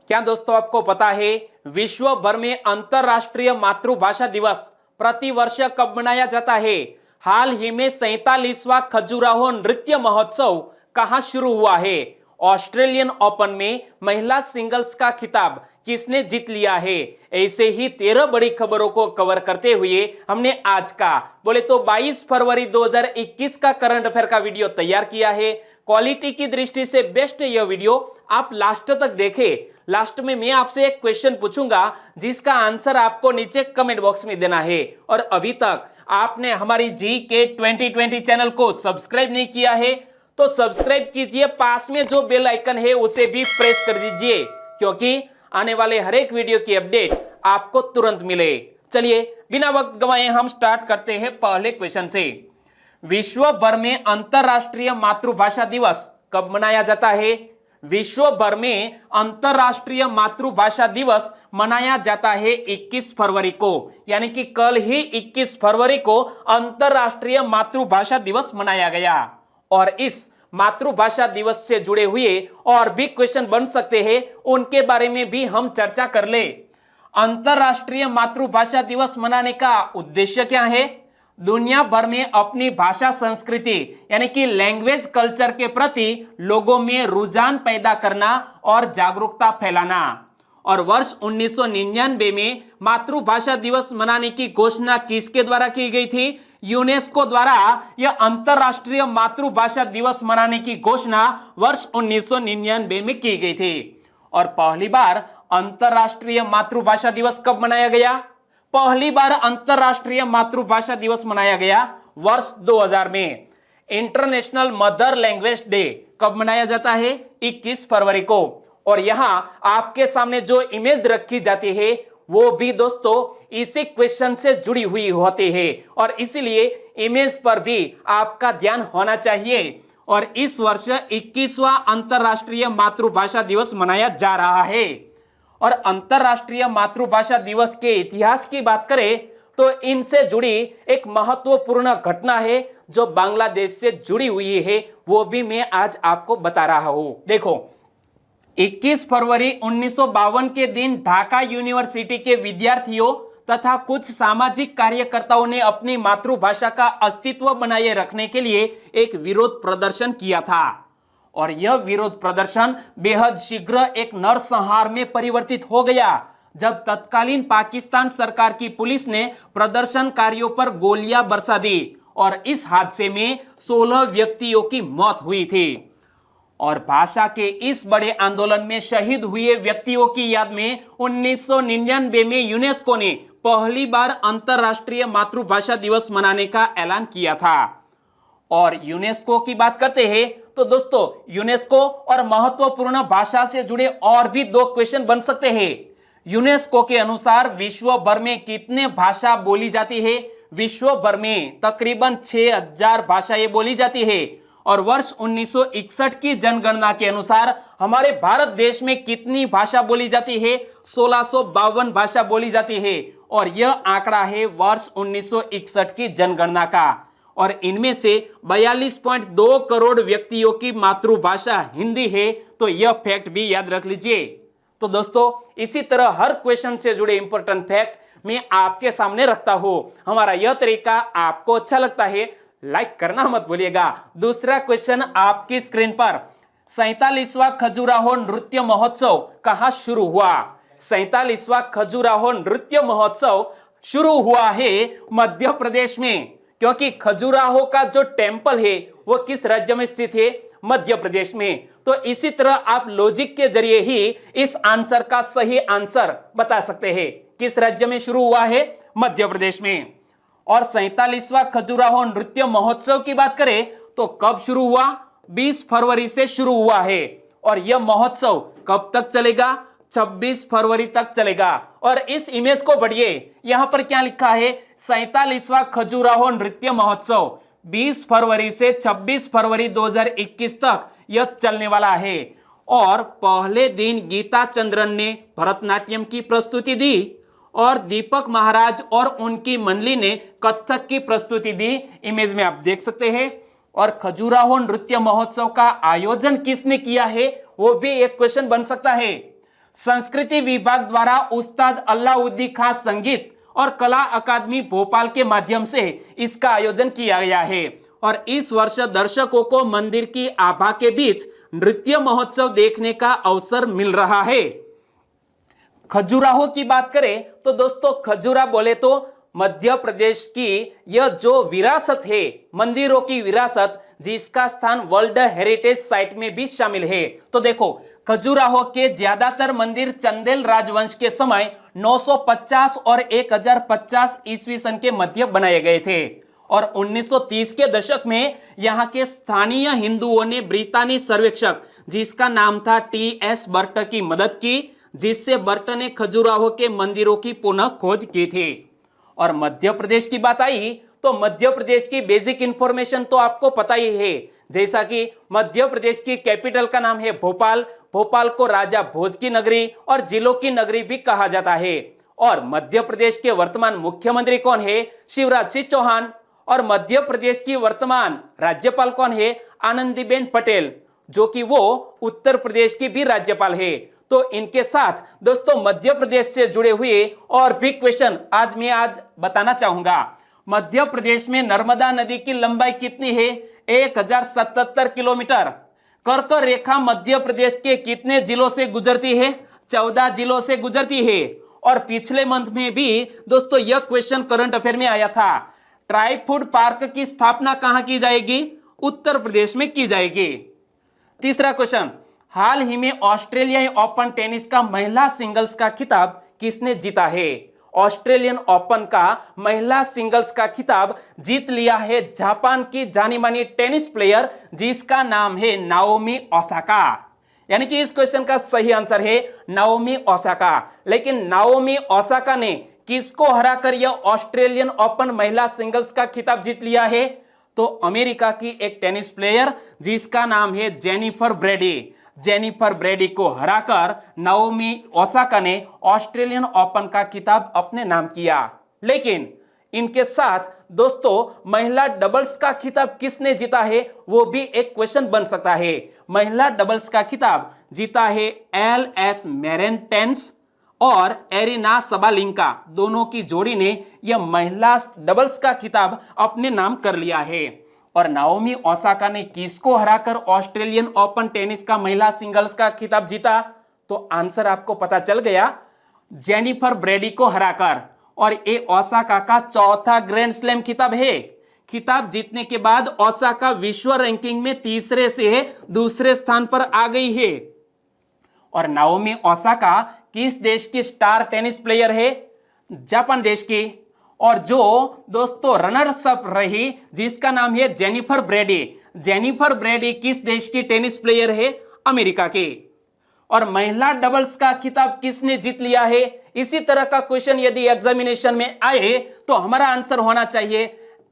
क्या दोस्तों आपको पता है विश्व भर में अंतरराष्ट्रीय मातृभाषा दिवस प्रतिवर्ष कब मनाया जाता है? हाल ही में 47वां खजुराहो नृत्य महोत्सव कहां शुरू हुआ है? ऑस्ट्रेलियन ओपन में महिला सिंगल्स का खिताब किसने जीत लिया है? ऐसे ही 13 बड़ी खबरों को कवर करते हुए हमने आज का बोले तो 22 फरवरी 2021 का करंट अफेयर का वीडियो तैयार किया है। क्वालिटी की दृष्टि से बेस्ट यह वीडियो आप लास्ट तक देखें। लास्ट में मैं आपसे एक क्वेश्चन पूछूंगा जिसका आंसर आपको नीचे कमेंट बॉक्स में देना है। और अभी तक आपने हमारी GK 2020 चैनल को सब्सक्राइब नहीं किया है तो सब्सक्राइब कीजिए, पास में जो बेल आइकन है उसे भी प्रेस कर दीजिए क्योंकि आने वाले हर एक वीडियो की अपडेट आपको तुरंत मिले। चलिए बिना वक्त गवाए हम स्टार्ट करते हैं पहले क्वेश्चन से। विश्व भर में अंतरराष्ट्रीय मातृभाषा दिवस कब मनाया जाता है? विश्व भर में अंतरराष्ट्रीय मातृभाषा दिवस मनाया जाता है 21 फरवरी को, यानी कि कल ही 21 फरवरी को अंतरराष्ट्रीय मातृभाषा दिवस मनाया गया। और इस मातृभाषा दिवस से जुड़े हुए और भी क्वेश्चन बन सकते हैं, उनके बारे में भी हम चर्चा कर ले। अंतरराष्ट्रीय मातृभाषा दिवस मनाने का उद्देश्य क्या है? दुनिया भर में अपनी भाषा संस्कृति यानी कि लैंग्वेज कल्चर के प्रति लोगों में रुझान पैदा करना और जागरूकता फैलाना। और वर्ष 1999 में मातृभाषा दिवस मनाने की घोषणा किसके द्वारा की गई थी? यूनेस्को द्वारा यह अंतरराष्ट्रीय मातृभाषा दिवस मनाने की घोषणा वर्ष 1999 में की गई थी। और पहली बार अंतरराष्ट्रीय मातृभाषा दिवस कब मनाया गया? पहली बार अंतरराष्ट्रीय मातृभाषा दिवस मनाया गया वर्ष 2000 में। इंटरनेशनल मदर लैंग्वेज डे कब मनाया जाता है? 21 फरवरी को। और यहां आपके सामने जो इमेज रखी जाती है वो भी दोस्तों इसी क्वेश्चन से जुड़ी हुई होती है और इसीलिए इमेज पर भी आपका ध्यान होना चाहिए। और इस वर्ष 21वां अंतरराष्ट्रीय मातृभाषा दिवस मनाया जा रहा है। और अंतरराष्ट्रीय मातृभाषा दिवस के इतिहास की बात करें तो इनसे जुड़ी एक महत्वपूर्ण घटना है जो बांग्लादेश से जुड़ी हुई है, वो भी मैं आज आपको बता रहा हूं। देखो 21 फरवरी 1952 के दिन ढाका यूनिवर्सिटी के विद्यार्थियों तथा कुछ सामाजिक कार्यकर्ताओं ने अपनी मातृभाषा का अस्तित्व बनाए रखने के लिए एक विरोध प्रदर्शन किया था। और यह विरोध प्रदर्शन बेहद शीघ्र एक नरसंहार में परिवर्तित हो गया जब तत्कालीन पाकिस्तान सरकार की पुलिस ने प्रदर्शनकारियों पर गोलियां बरसा दी और इस हादसे में 16 व्यक्तियों की मौत हुई थी। और भाषा के इस बड़े आंदोलन में शहीद हुए व्यक्तियों की याद में 1999 में यूनेस्को ने पहली बार अंतरराष्ट्रीय मातृभाषा दिवस मनाने का ऐलान किया था। और यूनेस्को की बात करते हैं तो दोस्तों यूनेस्को और महत्वपूर्ण भाषा से जुड़े और भी 2 क्वेश्चन बन सकते हैं। यूनेस्को के अनुसार विश्व भर में कितने भाषा बोली जाती है? विश्व भर में तकरीबन 6000 भाषाएं बोली जाती है। और वर्ष 1961 की जनगणना के अनुसार हमारे भारत देश में कितनी भाषा बोली जाती है? 1652 भाषा बोली जाती है। और यह आंकड़ा है वर्ष 1961 की जनगणना का। और इनमें से 42.2 करोड़ व्यक्तियों की मातृभाषा हिंदी है, तो यह फैक्ट भी याद रख लीजिए। तो दोस्तों इसी तरह हर क्वेश्चन से जुड़े इंपॉर्टेंट फैक्ट मैं आपके सामने रखता हूं। हमारा यह तरीका आपको अच्छा लगता है लाइक करना मत भूलिएगा। दूसरा क्वेश्चन आपकी स्क्रीन पर, 47वां खजुराहो नृत्य महोत्सव कहां शुरू हुआ? 47वां खजुराहो नृत्य महोत्सव शुरू हुआ है मध्य प्रदेश में, क्योंकि खजुराहो का जो टेंपल है वो किस राज्य में स्थित है? मध्य प्रदेश में। तो इसी तरह आप लॉजिक के जरिए ही इस आंसर का सही आंसर बता सकते हैं। किस राज्य में शुरू हुआ है? मध्य प्रदेश में। और 47वां खजुराहो नृत्य महोत्सव की बात करें तो कब शुरू हुआ? 20 फरवरी से शुरू हुआ है। और यह महोत्सव कब तक चलेगा? 26 फरवरी तक चलेगा। और इस इमेज को बढ़िए, यहां पर क्या लिखा है? 47वां खजुराहो नृत्य महोत्सव 20 फरवरी से 26 फरवरी 2021 तक यह चलने वाला है। और पहले दिन गीता चंद्रन ने भरतनाट्यम की प्रस्तुति दी और दीपक महाराज और उनकी मंडली ने कथक की प्रस्तुति दी। इमेज में आप देख सकते हैं। और खजुराहो नृत्य महोत्सव का आयोजन किसने किया है वो भी एक क्वेश्चन बन सकता है। संस्कृति विभाग द्वारा उस्ताद अल्लाउद्दीन खान संगीत और कला अकादमी भोपाल के माध्यम से इसका आयोजन किया गया है और इस वर्ष दर्शकों को मंदिर की आभा के बीच नृत्य महोत्सव देखने का अवसर मिल रहा है। खजुराहो की बात करें तो दोस्तों खजुरा बोले तो मध्य प्रदेश की यह जो विरासत है, मंदिरों की विरासत, जिसका स्थान वर्ल्ड हेरिटेज साइट में भी शामिल है। तो देखो खजुराहो के ज्यादातर मंदिर चंदेल राजवंश के समय 950 और 1050 ईस्वी सन के मध्य बनाए गए थे और 1930 के दशक में यहाँ के स्थानीय हिंदुओं ने ब्रितानी सर्वेक्षक जिसका नाम था टी.एस. बर्ट की मदद की, जिससे बर्ट ने खजुराहो के मंदिरों की पुनः खोज की थी। और मध्य प्रदेश की बात आई तो मध्य प्रदेश की बेसिक इंफॉर्मेशन तो आपको पता ही है, जैसा कि मध्य प्रदेश की कैपिटल का नाम है भोपाल। भोपाल को राजा भोज की नगरी और जिलों की नगरी भी कहा जाता है। और मध्य प्रदेश के वर्तमान मुख्यमंत्री कौन है? शिवराज सिंह चौहान। और मध्य प्रदेश की वर्तमान राज्यपाल कौन है? आनंदीबेन पटेल, जो कि वो उत्तर प्रदेश की भी राज्यपाल है। तो इनके साथ दोस्तों मध्य प्रदेश से जुड़े हुए और भी क्वेश्चन आज मैं बताना चाहूंगा। मध्य प्रदेश में नर्मदा नदी की लंबाई कितनी है? 1077 किलोमीटर। कर्क रेखा मध्य प्रदेश के कितने जिलों से गुजरती है? 14 जिलों से गुजरती है। और पिछले मंथ में भी दोस्तों यह क्वेश्चन करंट अफेयर में आया था। ट्राइफूड पार्क की स्थापना कहां की जाएगी? उत्तर प्रदेश में की जाएगी। तीसरा क्वेश्चन, हाल ही में ऑस्ट्रेलियाई ओपन टेनिस का महिला सिंगल्स का खिताब किसने जीता है? ऑस्ट्रेलियन ओपन का महिला सिंगल्स का खिताब जीत लिया है जापान की जानी मानी टेनिस प्लेयर जिसका नाम है नाओमी ओसाका। यानी कि इस क्वेश्चन का सही आंसर है नाओमी ओसाका। लेकिन नाओमी ओसाका ने किसको हराकर यह ऑस्ट्रेलियन ओपन महिला सिंगल्स का खिताब जीत लिया है? तो अमेरिका की एक टेनिस प्लेयर जिसका नाम है जेनिफर ब्रेडी। जेनिफर ब्रेडी को हराकर नाओमी ओसाका ने ऑस्ट्रेलियन ओपन का खिताब अपने नाम किया। लेकिन इनके साथ दोस्तों महिला डबल्स का खिताब किसने जीता है वो भी एक क्वेश्चन बन सकता है। महिला डबल्स का खिताब जीता है एल.एस. मेरेनटेंस और एरिना सबालिंका, दोनों की जोड़ी ने यह महिला डबल्स का खिताब अपने नाम कर लिया है। और नाओमी ओसाका ने किसको हराकर ऑस्ट्रेलियन ओपन टेनिस का महिला सिंगल्स का खिताब जीता? तो आंसर आपको पता चल गया, जेनिफर ब्रेडी को हराकर। और ये ओसाका का चौथा ग्रैंड स्लैम खिताब है। खिताब जीतने के बाद ओसाका विश्व रैंकिंग में तीसरे से दूसरे स्थान पर आ गई है। और नाओमी ओसाका किस देश की स्टार टेनिस प्लेयर है? जापान देश की। और जो दोस्तों रनर्स अप रही जिसका नाम है जेनिफर ब्रेडी। जेनिफर ब्रेडी किस देश की टेनिस प्लेयर है? अमेरिका की। और महिला डबल्स का खिताब किसने जीत लिया है? इसी तरह का क्वेश्चन यदि एग्जामिनेशन में आए तो हमारा आंसर होना चाहिए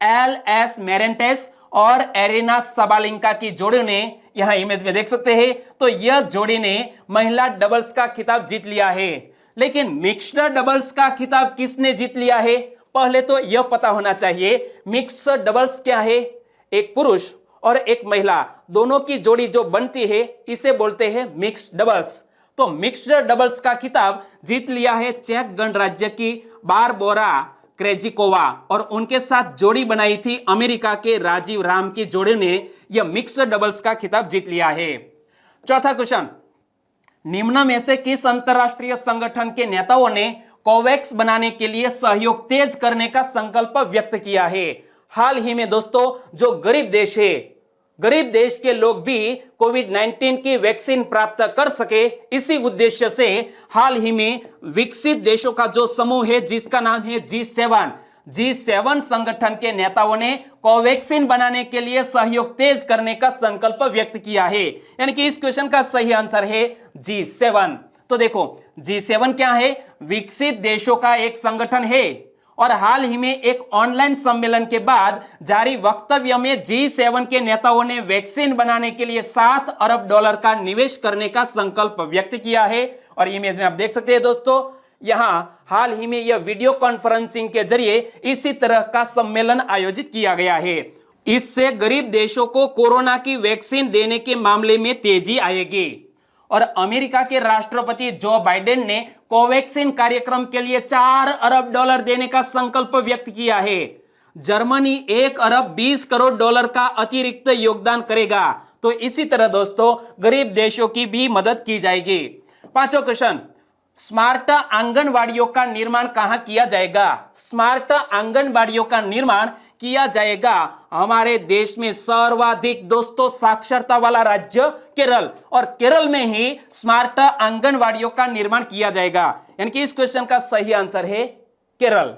एल.एस. मेरेनटेस और एरिना सबालिंका की जोड़ी ने, यहां इमेज में देख सकते हैं, तो यह जोड़ी ने महिला डबल्स का खिताब जीत लिया है। लेकिन मिक्स्ड डबल्स का खिताब किसने जीत लिया है? पहले तो यह पता होना चाहिए मिक्स्ड डबल्स क्या है। एक पुरुष और एक महिला दोनों की जोड़ी जो बनती है इसे बोलते हैं मिक्स्ड डबल्स। तो मिक्स्ड डबल्स का खिताब जीत लिया है चेक गणराज्य की बारबोरा क्रेजिकोवा और उनके साथ जोड़ी बनाई थी अमेरिका के राजीव राम की जोड़ी ने यह मिक्स्ड डबल्स का खिताब जीत लिया है। चौथा क्वेश्चन, निम्न में से किस अंतरराष्ट्रीय संगठन के नेताओं ने कोवैक्स बनाने के लिए सहयोग तेज करने का संकल्प व्यक्त किया है? हाल ही में दोस्तों जो गरीब देश है, गरीब देश के लोग भी कोविड-19 की वैक्सीन प्राप्त कर सके, इसी उद्देश्य से हाल ही में विकसित देशों का जो समूह है जिसका नाम है G7 संगठन के नेताओं ने कोवैक्सीन बनाने के लिए सहयोग तेज करने का संकल्प व्यक्त किया है। यानी कि इस क्वेश्चन का सही आंसर है G7। तो देखो G7 क्या है? विकसित देशों का एक संगठन है और हाल ही में एक ऑनलाइन सम्मेलन के बाद जारी वक्तव्य में G7 के नेताओं ने वैक्सीन बनाने के लिए $7 अरब का निवेश करने का संकल्प व्यक्त किया है। और इमेज में आप देख सकते हैं दोस्तों, यहां हाल ही में यह वीडियो कॉन्फ्रेंसिंग के जरिए इसी तरह का सम्मेलन आयोजित किया गया है। इससे गरीब देशों को कोरोना की वैक्सीन देने के मामले में तेजी आएगी। और अमेरिका के राष्ट्रपति जो बाइडेन ने कोवैक्सीन कार्यक्रम के लिए $4 अरब देने का संकल्प व्यक्त किया है। जर्मनी $1 अरब 20 करोड़ का अतिरिक्त योगदान करेगा। तो इसी तरह दोस्तों गरीब देशों की भी मदद की जाएगी। पांचवा क्वेश्चन, स्मार्ट आंगनवाड़ियों का निर्माण कहां किया जाएगा? स्मार्ट आंगनवाड़ियों का निर्माण किया जाएगा हमारे देश में सर्वाधिक दोस्तों साक्षरता वाला राज्य केरल, और केरल में ही स्मार्ट आंगनवाड़ियों का निर्माण किया जाएगा। यानी कि इस क्वेश्चन का सही आंसर है केरल।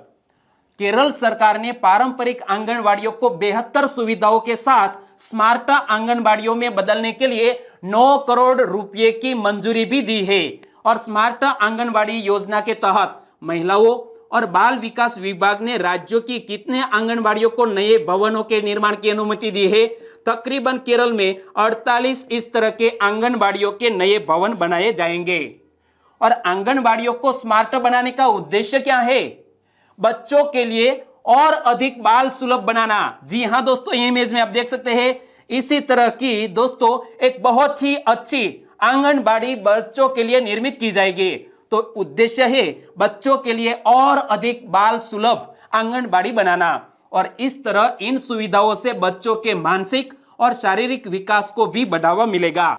केरल सरकार ने पारंपरिक आंगनवाड़ियों को बेहतर सुविधाओं के साथ स्मार्ट आंगनवाड़ियों में बदलने के लिए 9 करोड़ रुपए की मंजूरी भी दी है। और स्मार्ट आंगनवाड़ी योजना के तहत महिलाओं और बाल विकास विभाग ने राज्यों की कितने आंगनवाड़ियों को नए भवनों के निर्माण की अनुमति दी है? तकरीबन केरल में 48 इस तरह के आंगनवाड़ियों के नए भवन बनाए जाएंगे। और आंगनवाड़ियों को स्मार्ट बनाने का उद्देश्य क्या है? बच्चों के लिए और अधिक बाल सुलभ बनाना। जी हां दोस्तों, इमेज में आप देख सकते हैं इसी तरह की दोस्तों एक बहुत ही अच्छी आंगनबाड़ी बच्चों के लिए निर्मित की जाएगी। तो उद्देश्य है बच्चों के लिए और अधिक बाल सुलभ आंगनबाड़ी बनाना, और इस तरह इन सुविधाओं से बच्चों के मानसिक और शारीरिक विकास को भी बढ़ावा मिलेगा।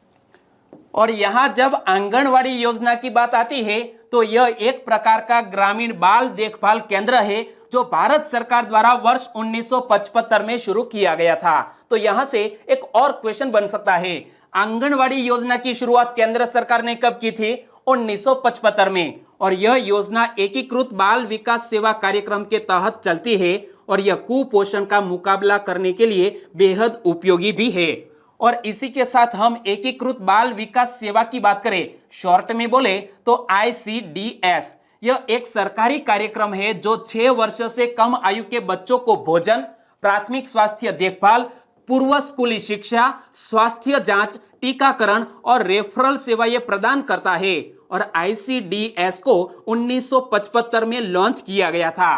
और यहां जब आंगनवाड़ी योजना की बात आती है तो यह एक प्रकार का ग्रामीण बाल देखभाल केंद्र है जो भारत सरकार द्वारा वर्ष 1975 में शुरू किया गया था। तो यहां से एक और क्वेश्चन बन सकता है, आंगनवाड़ी योजना की शुरुआत केंद्र सरकार ने कब की थी? 1975 में। और यह योजना एकीकृत बाल विकास सेवा कार्यक्रम के तहत चलती है, और यह कुपोषण का मुकाबला करने के लिए बेहद उपयोगी भी है। और इसी के साथ हम एकीकृत बाल विकास सेवा की बात करें, शॉर्ट में बोले तो ICDS, यह एक सरकारी कार्यक्रम है जो 6 वर्ष से कम आयु के बच्चों को भोजन, प्राथमिक स्वास्थ्य देखभाल, पूर्व स्कूली शिक्षा, स्वास्थ्य जांच, टीकाकरण और रेफरल सेवा यह प्रदान करता है। और ICDS को 1975 में लॉन्च किया गया था।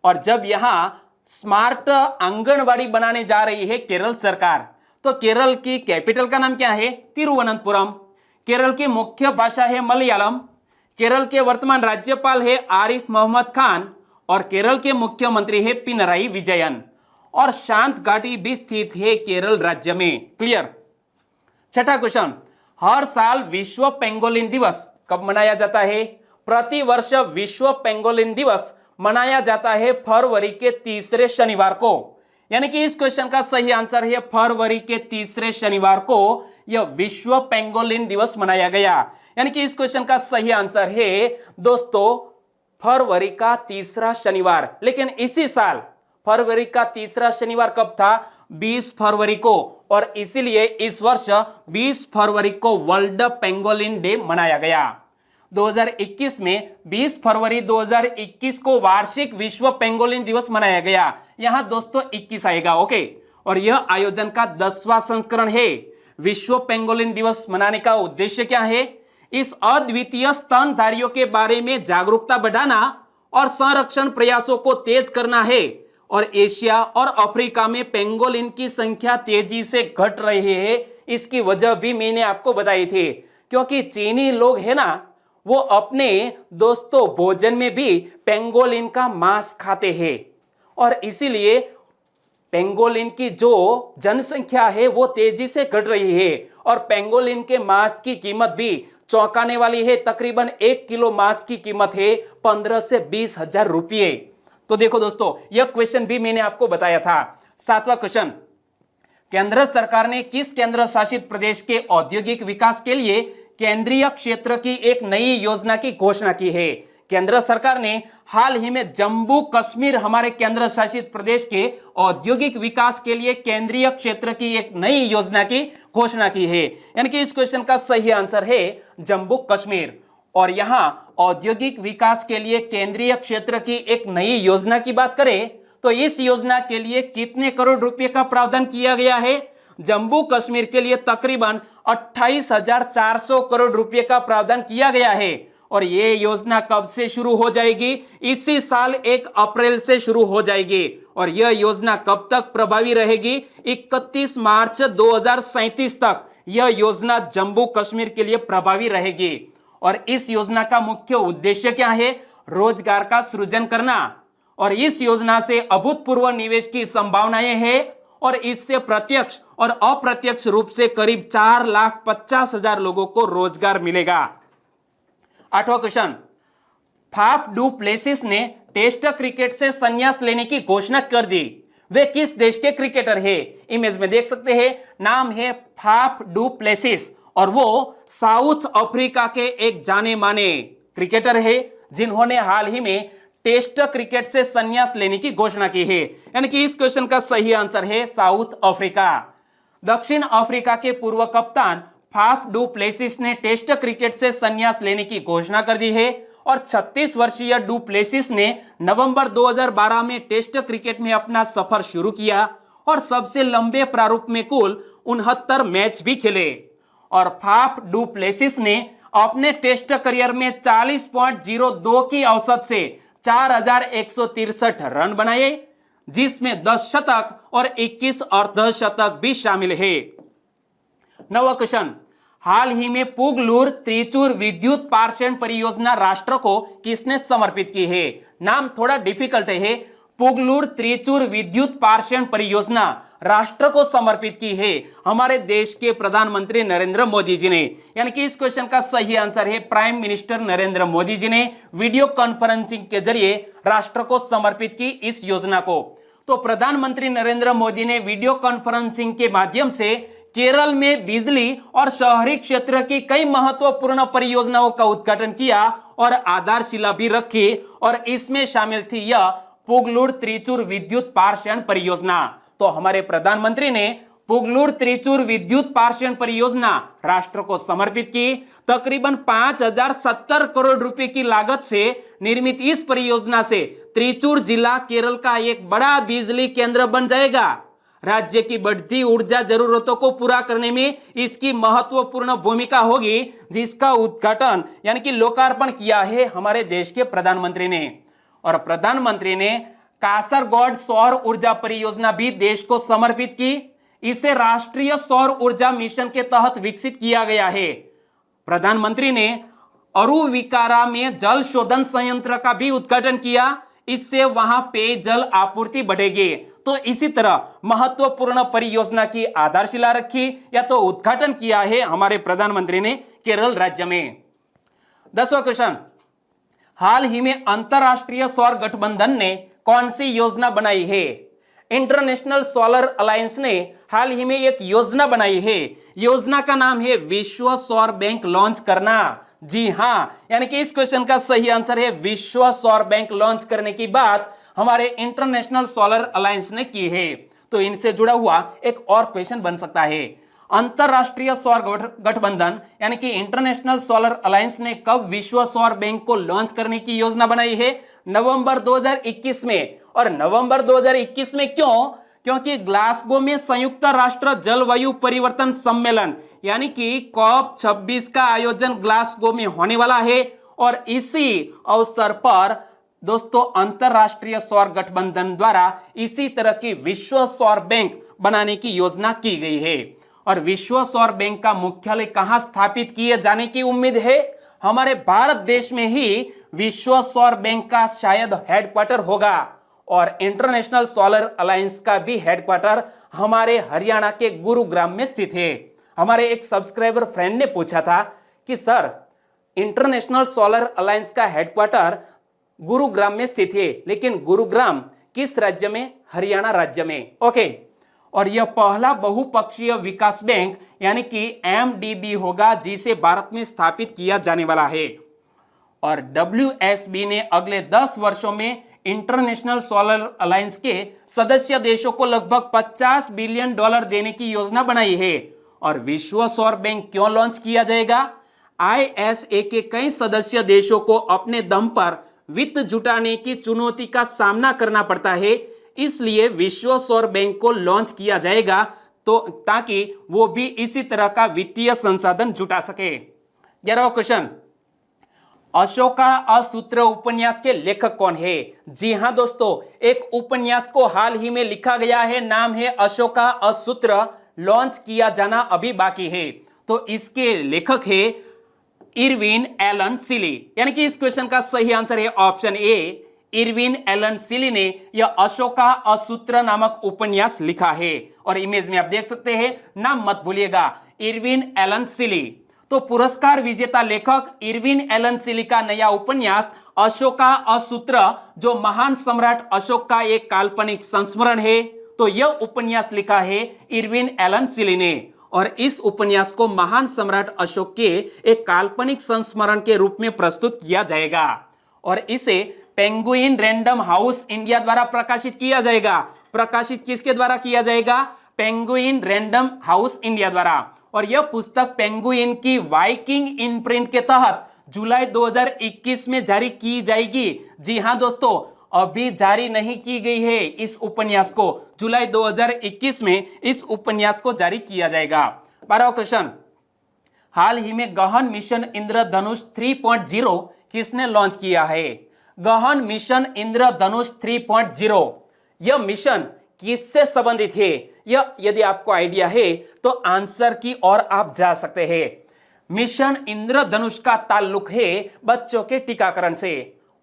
और जब यहां स्मार्ट आंगनवाड़ी बनाने जा रही है केरल सरकार, तो केरल की कैपिटल का नाम क्या है? तिरुवनंतपुरम। केरल की मुख्य भाषा है मलयालम। केरल के वर्तमान राज्यपाल है आरिफ मोहम्मद खान, और केरल के मुख्यमंत्री है पिनराई विजयन। और शांत घाटी भी स्थित है केरल राज्य में। क्लियर? छठा क्वेश्चन, हर साल विश्व पेंगोलिन दिवस कब मनाया जाता है? प्रति वर्ष विश्व पेंगोलिन दिवस मनाया जाता है फरवरी के तीसरे शनिवार को। यानी कि इस क्वेश्चन का सही आंसर है फरवरी के तीसरे शनिवार को यह विश्व पेंगोलिन दिवस मनाया गया। यानी कि इस क्वेश्चन का सही आंसर है दोस्तों फरवरी का तीसरा शनिवार। लेकिन इसी साल फरवरी का तीसरा शनिवार कब था? 20 फरवरी को। और इसीलिए इस वर्ष 20 फरवरी को वर्ल्ड पेंगोलिन डे मनाया गया। 2021 में 20 फरवरी 2021 को वार्षिक विश्व पेंगोलिन दिवस मनाया गया। यहां दोस्तों 21 आएगा, ओके। और यह आयोजन का 10वां संस्करण है। विश्व पेंगोलिन दिवस मनाने का उद्देश्य क्या है? इस अद्वितीय स्तनधारियों के बारे में जागरूकता बढ़ाना और संरक्षण प्रयासों को तेज करना है। और एशिया और अफ्रीका में पेंगोलिन की संख्या तेजी से घट रही है। इसकी वजह भी मैंने आपको बताई थी, क्योंकि चीनी लोग है ना, वो अपने दोस्तों भोजन में भी पेंगोलिन का मांस खाते हैं, और इसीलिए पेंगोलिन की जो जनसंख्या है वो तेजी से घट रही है। और पेंगोलिन के मांस की कीमत भी चौंकाने वाली है। तकरीबन 1 किलो मांस की कीमत है 15 से 20 हजार रुपये। तो देखो दोस्तों, यह क्वेश्चन भी मैंने आपको बताया था। 7वां क्वेश्चन, केंद्र सरकार ने किस केंद्र शासित प्रदेश के औद्योगिक विकास के लिए केंद्रीय क्षेत्र की एक नई योजना की घोषणा की है? केंद्र सरकार ने हाल ही में जम्मू कश्मीर हमारे केंद्र शासित प्रदेश के औद्योगिक विकास के लिए केंद्रीय क्षेत्र की एक नई योजना की घोषणा की है। यानी कि इस क्वेश्चन का सही आंसर है जम्मू कश्मीर। और यहां औद्योगिक विकास के लिए केंद्रीय क्षेत्र की एक नई योजना की बात करें तो इस योजना के लिए कितने करोड़ रुपए का प्रावधान किया गया है? जम्मू कश्मीर के लिए तकरीबन 28,400 करोड़ रुपए का प्रावधान किया गया है। और ये योजना कब से शुरू हो जाएगी? इसी साल 1 अप्रैल से शुरू हो जाएगी। और यह योजना कब तक प्रभावी रहेगी? 31 मार्च 2037 तक यह योजना जम्मू कश्मीर के लिए प्रभावी रहेगी। और इस योजना का मुख्य उद्देश्य क्या है? रोजगार का सृजन करना। और इस योजना से अभूतपूर्व निवेश की संभावनाएं हैं और इससे प्रत्यक्ष और अप्रत्यक्ष रूप से करीब 4,50,000 लोगों को रोजगार मिलेगा। 8वां क्वेश्चन, फाफ डू प्लेसिस ने टेस्ट क्रिकेट से संन्यास लेने की घोषणा कर दी। वे किस देश के क्रिकेटर है? इमेज में देख सकते हैं, नाम है फाफ डू प्लेसिस और वो साउथ अफ्रीका के एक जाने माने क्रिकेटर है जिन्होंने हाल ही में टेस्ट क्रिकेट से संन्यास लेने की घोषणा की है। यानी कि इस क्वेश्चन का सही आंसर है साउथ अफ्रीका। दक्षिण अफ्रीका के पूर्व कप्तान फाफ डू प्लेसिस ने टेस्ट क्रिकेट से संन्यास लेने की घोषणा कर दी है और 36 वर्षीय डू प्लेसिस ने नवंबर 2012 में टेस्ट क्रिकेट में अपना सफर शुरू किया और सबसे लंबे प्रारूप में कुल 69 मैच भी खेले। और फाफ डू प्लेसिस ने अपने टेस्ट करियर में 40.02 की औसत से 4,163 रन बनाए, जिसमें 10 शतक और 21 अर्धशतक भी शामिल है। 9वां क्वेश्चन, हाल ही में पुगलूर त्रिचूर विद्युत पार्षण परियोजना राष्ट्र को किसने समर्पित की है? नाम थोड़ा डिफिकल्ट है। पुगलूर त्रिचूर विद्युत पार्षण परियोजना राष्ट्र को समर्पित की है हमारे देश के प्रधानमंत्री नरेंद्र मोदी जी ने। यानी कि इस क्वेश्चन का सही आंसर है प्राइम मिनिस्टर नरेंद्र मोदी जी ने वीडियो कॉन्फ्रेंसिंग के जरिए राष्ट्र को समर्पित की इस योजना को। तो प्रधानमंत्री नरेंद्र मोदी ने वीडियो कॉन्फ्रेंसिंग के माध्यम से केरल में बिजली और शहरी क्षेत्र की कई महत्वपूर्ण परियोजनाओं का उद्घाटन किया और आधारशिला भी रखी और इसमें शामिल थी यह पुगलूर त्रिचूर विद्युत पार्षण परियोजना। तो हमारे प्रधानमंत्री ने पुगलूर त्रिचूर विद्युत पार्षण परियोजना राष्ट्र को समर्पित की। तकरीबन 5,070 करोड़ रुपए की लागत से निर्मित इस परियोजना से त्रिचूर जिला केरल का एक बड़ा बिजली केंद्र बन जाएगा। राज्य की बढ़ती ऊर्जा जरूरतों को पूरा करने में इसकी महत्वपूर्ण भूमिका होगी, जिसका उद्घाटन यानी कि लोकार्पण किया है हमारे देश के प्रधानमंत्री ने। और प्रधानमंत्री ने कासरगोड सौर ऊर्जा परियोजना भी देश को समर्पित की। इसे राष्ट्रीय सौर ऊर्जा मिशन के तहत विकसित किया गया है। प्रधानमंत्री ने अरुविकारा में जल शोधन संयंत्र का भी उद्घाटन किया, इससे वहां पेयजल आपूर्ति बढ़ेगी। तो इसी तरह महत्वपूर्ण परियोजना की आधारशिला रखी या तो उद्घाटन किया है हमारे प्रधानमंत्री ने केरल राज्य में। 10वां क्वेश्चन, हाल ही में अंतरराष्ट्रीय सौर गठबंधन ने कौन सी योजना बनाई है? इंटरनेशनल सोलर अलायंस ने हाल ही में एक योजना बनाई है। योजना का नाम है विश्व सौर बैंक लॉन्च करना। जी हां, यानी कि इस क्वेश्चन का सही आंसर है विश्व सौर बैंक लॉन्च करने की बात हमारे इंटरनेशनल सोलर अलायंस ने की है। तो इनसे जुड़ा हुआ एक और क्वेश्चन बन सकता है, अंतरराष्ट्रीय सौर गठबंधन यानी कि इंटरनेशनल सोलर अलायंस ने कब विश्व सौर बैंक को लॉन्च करने की योजना बनाई है? नवंबर 2021 में। और नवंबर 2021 में क्यों? क्योंकि ग्लासगो में संयुक्त राष्ट्र जलवायु परिवर्तन सम्मेलन यानी कि COP26 का आयोजन ग्लासगो में होने वाला है और इसी अवसर पर दोस्तों अंतरराष्ट्रीय सौर गठबंधन द्वारा इसी तरह की विश्व सौर बैंक बनाने की योजना की गई है। और विश्व सौर बैंक का मुख्यालय कहां स्थापित किए जाने की उम्मीद है? हमारे भारत देश में ही विश्व सौर बैंक का शायद हेडक्वार्टर होगा। और इंटरनेशनल सोलर अलायंस का भी हेडक्वार्टर हमारे हरियाणा के गुरुग्राम में स्थित है। हमारे एक सब्सक्राइबर फ्रेंड ने पूछा था कि सर इंटरनेशनल सोलर अलायंस का हेडक्वार्टर गुरुग्राम में स्थित है, लेकिन गुरुग्राम किस राज्य में? हरियाणा राज्य में। ओके। और यह पहला बहुपक्षीय विकास बैंक यानी कि MDB होगा जिसे भारत में स्थापित किया जाने वाला है। और WSB ने अगले 10 वर्षों में इंटरनेशनल सोलर अलायंस के सदस्य देशों को लगभग $50 बिलियन देने की योजना बनाई है। और विश्व सौर बैंक क्यों लॉन्च किया जाएगा? ISA के कई सदस्य देशों को अपने दम पर वित्त जुटाने की चुनौती का सामना करना पड़ता है, इसलिए विश्व सौर बैंक को लॉन्च किया जाएगा तो ताकि वो भी इसी तरह का वित्तीय संसाधन जुटा सके। 11वां क्वेश्चन, अशोका असूत्र उपन्यास के लेखक कौन है? जी हां दोस्तों, एक उपन्यास को हाल ही में लिखा गया है, नाम है अशोका असूत्र। लॉन्च किया जाना अभी बाकी है। तो इसके लेखक है इरविन एलन सिली, यानी कि इस क्वेश्चन का सही आंसर है ऑप्शन ए। इरविन एलन सिली ने यह अशोका असूत्र नामक उपन्यास लिखा है। और इमेज में आप देख सकते हैं, नाम मत भूलिएगा, इरविन एलन सिली। तो पुरस्कार विजेता लेखक इरविन एलन सिली का नया उपन्यास अशोका असूत्र, जो महान सम्राट अशोक का एक काल्पनिक संस्मरण है, तो यह उपन्यास लिखा है इरविन एलन सिली ने। और इस उपन्यास को महान सम्राट अशोक के एक काल्पनिक संस्मरण के रूप में प्रस्तुत किया जाएगा और इसे पेंगुइन रैंडम हाउस इंडिया द्वारा प्रकाशित किया जाएगा। प्रकाशित किसके द्वारा किया जाएगा? पेंगुइन रैंडम हाउस इंडिया द्वारा। और यह पुस्तक पेंगुइन की वाइकिंग इम्प्रिंट के तहत जुलाई 2021 में जारी की जाएगी। जी हां दोस्तों, अभी जारी नहीं की गई है इस उपन्यास को, जुलाई 2021 में इस उपन्यास को जारी किया जाएगा। 12वां क्वेश्चन, हाल ही में गहन मिशन इंद्रधनुष 3.0 किसने लॉन्च किया है? गहन मिशन इंद्रधनुष 3.0 यह मिशन किससे संबंधित है? यह यदि आपको आइडिया है तो आंसर की ओर आप जा सकते हैं। मिशन इंद्रधनुष का ताल्लुक है बच्चों के टीकाकरण से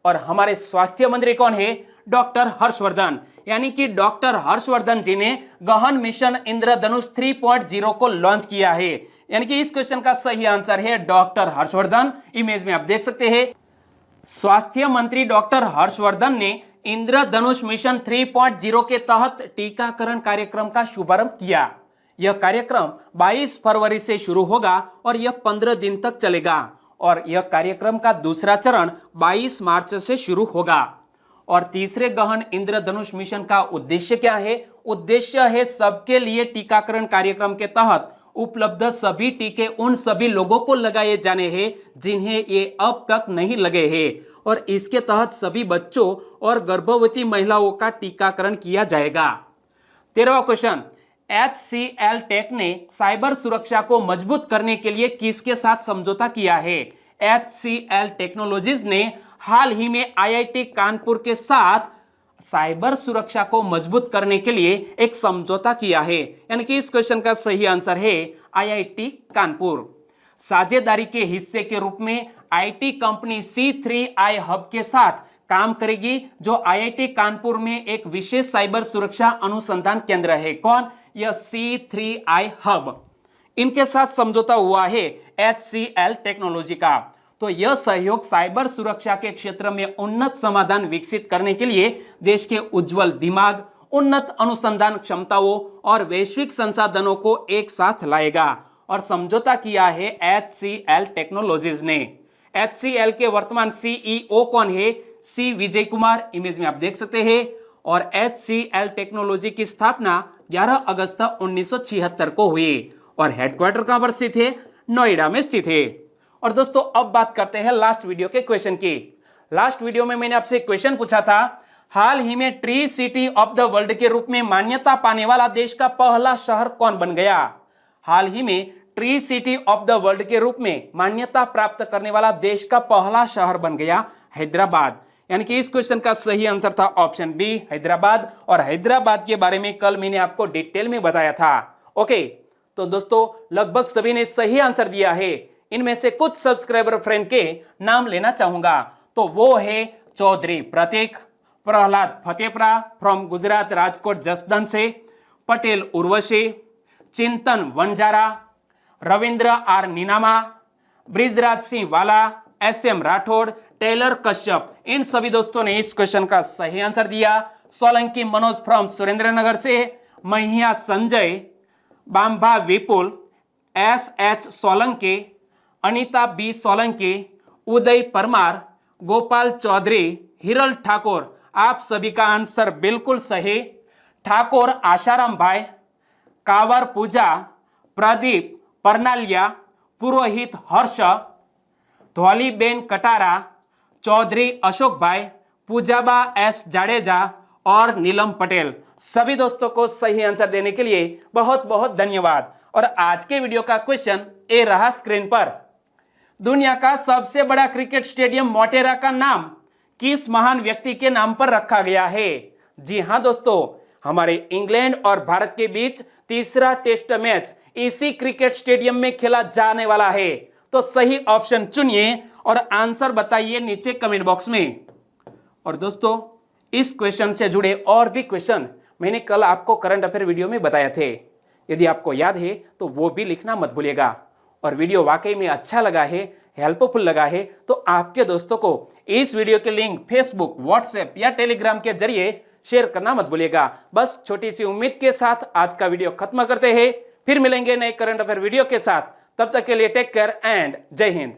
और हमारे स्वास्थ्य मंत्री कौन है? डॉक्टर हर्षवर्धन। यानी कि डॉक्टर हर्षवर्धन जी ने गहन मिशन इंद्रधनुष 3.0 को लॉन्च किया है। यानी कि इस क्वेश्चन का सही आंसर है डॉक्टर हर्षवर्धन। इमेज में आप देख सकते हैं, स्वास्थ्य मंत्री डॉक्टर हर्षवर्धन ने इंद्रधनुष मिशन 3.0 के तहत टीकाकरण कार्यक्रम का शुभारंभ किया। यह कार्यक्रम 22 फरवरी से शुरू होगा और यह 15 दिन तक चलेगा और यह कार्यक्रम का दूसरा चरण 22 मार्च से शुरू होगा। और तीसरे गहन इंद्रधनुष मिशन का उद्देश्य क्या है? उद्देश्य है सबके लिए टीकाकरण कार्यक्रम के तहत उपलब्ध सभी टीके उन सभी लोगों को लगाए जाने हैं जिन्हें ये अब तक नहीं लगे हैं और इसके तहत सभी बच्चों और गर्भवती महिलाओं का टीकाकरण किया जाएगा। 13वां क्वेश्चन, HCL टेक ने साइबर सुरक्षा को मजबूत करने के लिए किसके साथ समझौता किया है? HCL टेक्नोलॉजीज ने हाल ही में IIT कानपुर के साथ साइबर सुरक्षा को मजबूत करने के लिए एक समझौता किया है। यानी कि इस क्वेश्चन का सही आंसर है IIT कानपुर। साझेदारी के हिस्से के रूप में IT कंपनी C3I हब के साथ काम करेगी, जो IIT कानपुर में एक विशेष साइबर सुरक्षा अनुसंधान केंद्र है। कौन? यह C3I हब। इनके साथ समझौता हुआ है HCL टेक्नोलॉजी का। तो यह सहयोग साइबर सुरक्षा के क्षेत्र में उन्नत समाधान विकसित करने के लिए देश के उज्जवल दिमाग, उन्नत अनुसंधान क्षमताओं और वैश्विक संसाधनों को एक साथ लाएगा। और समझौता किया है HCL टेक्नोलॉजीज ने। HCL के वर्तमान CEO कौन है? C विजय कुमार। इमेज में आप देख सकते हैं। और HCL टेक्नोलॉजी की स्थापना 11 अगस्त 1976 को हुई और हेडक्वार्टर कहां पर स्थित है? नोएडा में स्थित है। और दोस्तों अब बात करते हैं लास्ट वीडियो के क्वेश्चन की। लास्ट वीडियो में मैंने आपसे क्वेश्चन पूछा था, हाल ही में tree city of the world के रूप में मान्यता पाने वाला देश का पहला शहर कौन बन गया? हाल ही में tree city of the world के रूप में मान्यता प्राप्त करने वाला देश का पहला शहर बन गया हैदराबाद। यानी कि इस क्वेश्चन का सही आंसर था ऑप्शन बी, हैदराबाद। और हैदराबाद के बारे में कल मैंने आपको डिटेल में बताया था। ओके, तो दोस्तों लगभग सभी ने सही आंसर दिया है। इनमें से कुछ सब्सक्राइबर फ्रेंड के नाम लेना चाहूंगा। तो वो है चौधरी प्रतीक, प्रहलाद फतेपुरा फ्रॉम गुजरात राजकोट जसदन से, पटेल उर्वशी, चिंतन वंजारा, रविंद्र आर नीनामा, ब्रिजराज सिंह वाला, SM राठौड़, टेलर कश्यप। इन सभी दोस्तों ने इस क्वेश्चन का सही आंसर दिया। सोलंकी मनोज फ्रॉम सुरेंद्रनगर से, महिया संजय, बांभा विपुल, SH सोलंकी, अनीता B सोलंकी, उदय परमार, गोपाल चौधरी, हिरल ठाकुर। आप सभी का आंसर बिल्कुल सही। ठाकुर आशाराम भाई, कावर पूजा, प्रदीप परनालिया, पुरोहित हर्ष, धौलीबेन कटारा, चौधरी अशोक भाई, पूजाबा S जाडेजा और नीलम पटेल। सभी दोस्तों को सही आंसर देने के लिए बहुत बहुत धन्यवाद। और आज के वीडियो का क्वेश्चन ए रहा स्क्रीन पर, दुनिया का सबसे बड़ा क्रिकेट स्टेडियम मोटेरा का नाम किस महान व्यक्ति के नाम पर रखा गया है? जी हां दोस्तों, हमारे इंग्लैंड और भारत के बीच तीसरा टेस्ट मैच इसी क्रिकेट स्टेडियम में खेला जाने वाला है? तो सही ऑप्शन चुनिए और आंसर बताइए नीचे कमेंट बॉक्स में। और दोस्तों, इस क्वेश्चन से जुड़े और भी क्वेश्चन मैंने कल आपको करंट अफेयर वीडियो में बताए थे। यदि आपको याद है तो वो भी लिखना मत भूलिएगा। और वीडियो वाकई में अच्छा लगा है, हेल्पफुल लगा है, तो आपके दोस्तों को इस वीडियो के लिंक फेसबुक, व्हाट्सएप या टेलीग्राम के जरिए शेयर करना मत भूलिएगा। बस छोटी सी उम्मीद के साथ आज का वीडियो खत्म करते हैं। फिर मिलेंगे नए करंट अफेयर वीडियो के साथ। तब तक के लिए टेक केयर एंड जय हिंद।